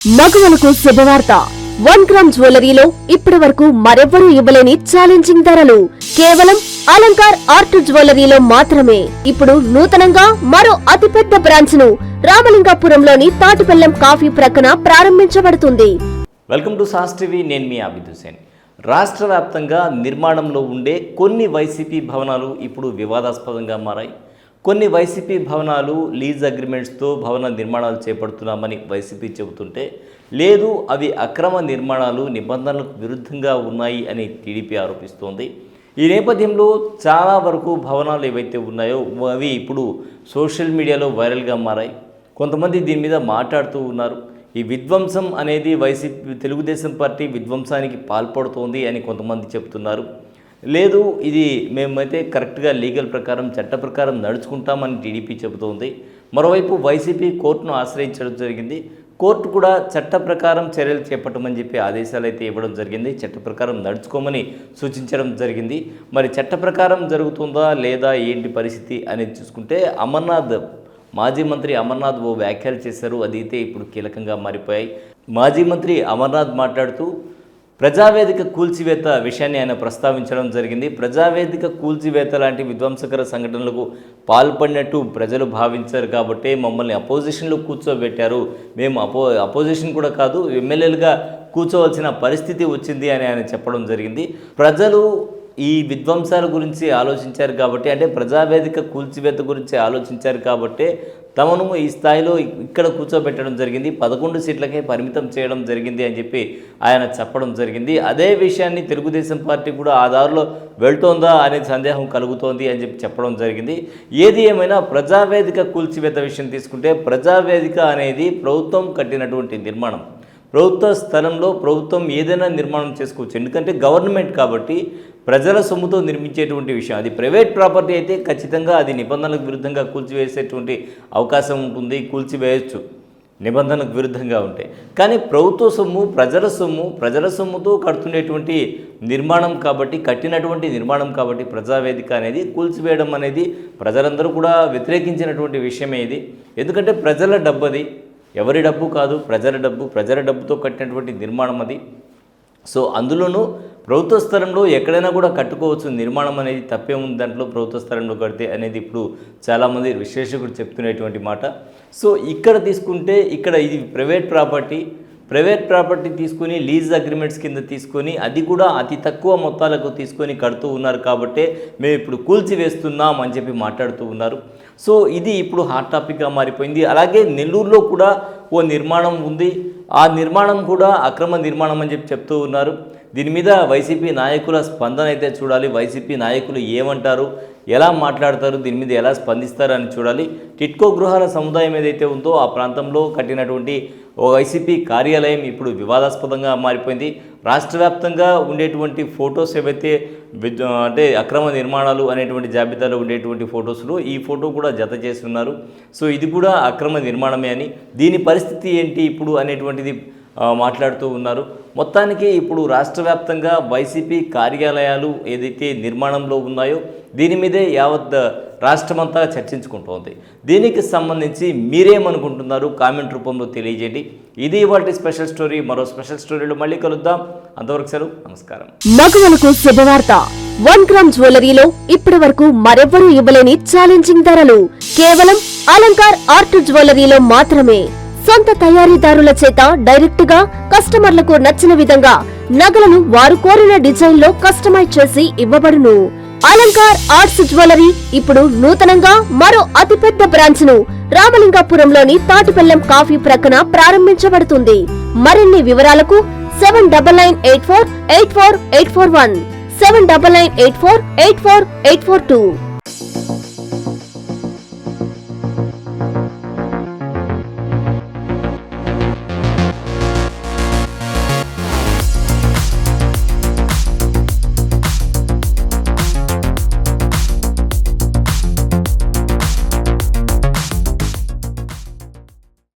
మగవలకు శుభవార్త. 1 గ్రామ్ జ్యువెలరీలో ఇప్పటి వరకు మరెవ్వరూ ఇవ్వలేని ఛాలెంజింగ్ ధరలు కేవలం అలంకార్ ఆర్ట్ జ్యువెలరీలో మాత్రమే. ఇప్పుడు నూతనంగా మరో అతిపెద్ద బ్రాంచ్ ను రామలింగాపురంలోని తాటిపల్లెం కాఫీ ప్రక్కన ప్రారంభించబడుతుంది. Welcome to sauce TV. నేను మీ అబిద్ హుసేన్. రాష్ట్ర వ్యాప్తంగా నిర్మాణంలో ఉండే కొన్ని వైసీపీ భవనాలు ఇప్పుడు వివాదాస్పదంగా మారాయి. కొన్ని వైసీపీ భవనాలు లీజ్ అగ్రిమెంట్స్తో భవన నిర్మాణాలు చేపడుతున్నామని వైసీపీ చెబుతుంటే, లేదు అవి అక్రమ నిర్మాణాలు నిబంధనలకు విరుద్ధంగా ఉన్నాయి అని టీడీపీ ఆరోపిస్తోంది. ఈ నేపథ్యంలో చాలా వరకు భవనాలు ఏవైతే ఉన్నాయో అవి ఇప్పుడు సోషల్ మీడియాలో వైరల్గా మారాయి. కొంతమంది దీని మీద మాట్లాడుతూ ఉన్నారు. ఈ విధ్వంసం అనేది వైసీపీ తెలుగుదేశం పార్టీ విధ్వంసానికి పాల్పడుతోంది అని కొంతమంది చెప్తున్నారు. లేదు, ఇది మేమైతే కరెక్ట్గా లీగల్ ప్రకారం చట్ట ప్రకారం నడుచుకుంటామని టీడీపీ చెబుతోంది. మరోవైపు వైసీపీ కోర్టును ఆశ్రయించడం జరిగింది. కోర్టు కూడా చట్ట ప్రకారం చర్యలు చేపట్టమని చెప్పి ఆదేశాలు అయితే ఇవ్వడం జరిగింది. చట్ట ప్రకారం నడుచుకోమని సూచించడం జరిగింది. మరి చట్ట ప్రకారం జరుగుతుందా లేదా ఏంటి పరిస్థితి అనేది చూసుకుంటే, మాజీ మంత్రి అమర్నాథ్ ఓ వ్యాఖ్యలు చేశారు. అది అయితే ఇప్పుడు కీలకంగా మారిపోయాయి. మాజీ మంత్రి అమర్నాథ్ మాట్లాడుతూ ప్రజావేదిక కూల్చివేత విషయాన్ని ఆయన ప్రస్తావించడం జరిగింది. ప్రజావేదిక కూల్చివేత లాంటి విధ్వంసకర సంఘటనలకు పాల్పడినట్టు ప్రజలు భావించారు కాబట్టి మమ్మల్ని అపోజిషన్లో కూర్చోబెట్టారు. మేము అపోజిషన్ కూడా కాదు, ఎమ్మెల్యేలుగా కూర్చోవలసిన పరిస్థితి వచ్చింది అని ఆయన చెప్పడం జరిగింది. ప్రజలు ఈ విధ్వంసాల గురించి ఆలోచించారు కాబట్టి, అంటే ప్రజావేదిక కూల్చివేత గురించి ఆలోచించారు కాబట్టి తమను ఈ స్థాయిలో ఇక్కడ కూర్చోబెట్టడం జరిగింది. 11 సీట్లకే పరిమితం చేయడం జరిగింది అని చెప్పి ఆయన చెప్పడం జరిగింది. అదే విషయాన్ని తెలుగుదేశం పార్టీ కూడా ఆ దారిలో వెళ్తోందా అనే సందేహం కలుగుతోంది అని చెప్పి చెప్పడం జరిగింది. ఏది ఏమైనా ప్రజావేదిక కూల్చివేత విషయం తీసుకుంటే, ప్రజావేదిక అనేది ప్రభుత్వం కట్టినటువంటి నిర్మాణం. ప్రభుత్వ స్థలంలో ప్రభుత్వం ఏదైనా నిర్మాణం చేసుకోవచ్చు. ఎందుకంటే గవర్నమెంట్ కాబట్టి ప్రజల సొమ్ముతో నిర్మించేటువంటి విషయం. అది ప్రైవేట్ ప్రాపర్టీ అయితే ఖచ్చితంగా అది నిబంధనలకు విరుద్ధంగా కూల్చివేసేటువంటి అవకాశం ఉంటుంది, కూల్చివేయచ్చు నిబంధనలకు విరుద్ధంగా ఉంటాయి. కానీ ప్రభుత్వ సొమ్ము ప్రజల సొమ్ముతో కడుతున్నటువంటి నిర్మాణం కాబట్టి, కట్టినటువంటి నిర్మాణం కాబట్టి ప్రజావేదిక అనేది కూల్చివేయడం అనేది ప్రజలందరూ కూడా వ్యతిరేకించినటువంటి విషయమే ఇది. ఎందుకంటే ప్రజల డబ్బు అది, ఎవరి డబ్బు కాదు, ప్రజల డబ్బుతో కట్టినటువంటి నిర్మాణం అది. సో అందులోనూ ప్రభుత్వ స్థలంలో ఎక్కడైనా కూడా కట్టుకోవచ్చు నిర్మాణం అనేది, తప్పేముంది దాంట్లో ప్రభుత్వ స్థలంలో కడితే అనేది ఇప్పుడు చాలామంది విశ్లేషకులు చెప్తున్నటువంటి మాట. సో ఇక్కడ తీసుకుంటే, ఇక్కడ ఇది ప్రైవేట్ ప్రాపర్టీ తీసుకొని లీజ్ అగ్రిమెంట్స్ కింద తీసుకొని, అది కూడా అతి తక్కువ మొత్తాలకు తీసుకొని కడుతూ ఉన్నారు కాబట్టి మేము ఇప్పుడు కూల్చివేస్తున్నాం అని చెప్పి మాట్లాడుతూ ఉన్నారు. సో ఇది ఇప్పుడు హాట్ టాపిక్గా మారిపోయింది. అలాగే నెల్లూరులో కూడా ఓ నిర్మాణం ఉంది. ఆ నిర్మాణం కూడా అక్రమ నిర్మాణం అని చెప్పి చెప్తూ ఉన్నారు. దీని మీద వైసీపీ నాయకుల స్పందన అయితే చూడాలి. వైసీపీ నాయకులు ఏమంటారు, ఎలా మాట్లాడతారు, దీని మీద ఎలా స్పందిస్తారు అని చూడాలి. టిట్కో గృహాల సముదాయం ఏదైతే ఉందో ఆ ప్రాంతంలో కట్టినటువంటి ఓ వైసీపీ కార్యాలయం ఇప్పుడు వివాదాస్పదంగా మారిపోయింది. రాష్ట్ర వ్యాప్తంగా ఉండేటువంటి ఫొటోస్ ఏవైతే అంటే అక్రమ నిర్మాణాలు అనేటువంటి జాబితాలో ఉండేటువంటి ఫొటోస్లో ఈ ఫోటో కూడా జత చేస్తున్నారు. సో ఇది కూడా అక్రమ నిర్మాణమే అని, దీని పరిస్థితి ఏంటి ఇప్పుడు అనేటువంటిది మాట్లాడుతూ ఉన్నారు. మొత్తానికి ఇప్పుడు రాష్ట్ర వ్యాప్తంగా వైసీపీ కార్యాలయాలు ఏదైతే నిర్మాణంలో ఉన్నాయో దీని మీదే యావత్ రాష్ట్రమంతా చర్చించుకుంటోంది. దీనికి సంబంధించి మీరేమనుకుంటున్నారు కామెంట్ రూపంలో తెలియజేయండి. ఇది ఇవాల్టి స్పెషల్ స్టోరీ. మరో స్పెషల్ స్టోరీలో మళ్ళీ కలుద్దాం. అంతవరకు సెలవు, నమస్కారం. మగవలకు శుభవార్త. 1 గ్రామ్ జ్యువెలరీలో ఇప్పటి వరకు మరెవ్వరూ ఇవ్వలేని ఛాలెంజింగ్ ధరలు కేవలం అలంకార్ ఆర్ట్ జ్యువెలరీలో మాత్రమే. సొంత తయారీదారుల చేత డైరెక్ట్ గా కస్టమర్లకు నచ్చిన విధంగా నగలను వారు కోరిన డిజైన్ లో కస్టమైజ్ చేసి ఇవ్వబడును. అలంకార్ ఆర్ట్స్ జ్యువెలరీ ఇప్పుడు నూతనంగా మరో అతిపెద్ద బ్రాంచ్ ను రామలింగాపురంలోని తాటిపల్లెం కాఫీ ప్రక్కన ప్రారంభించబడుతుంది. మరిన్ని వివరాలకు 7998484841 7998484842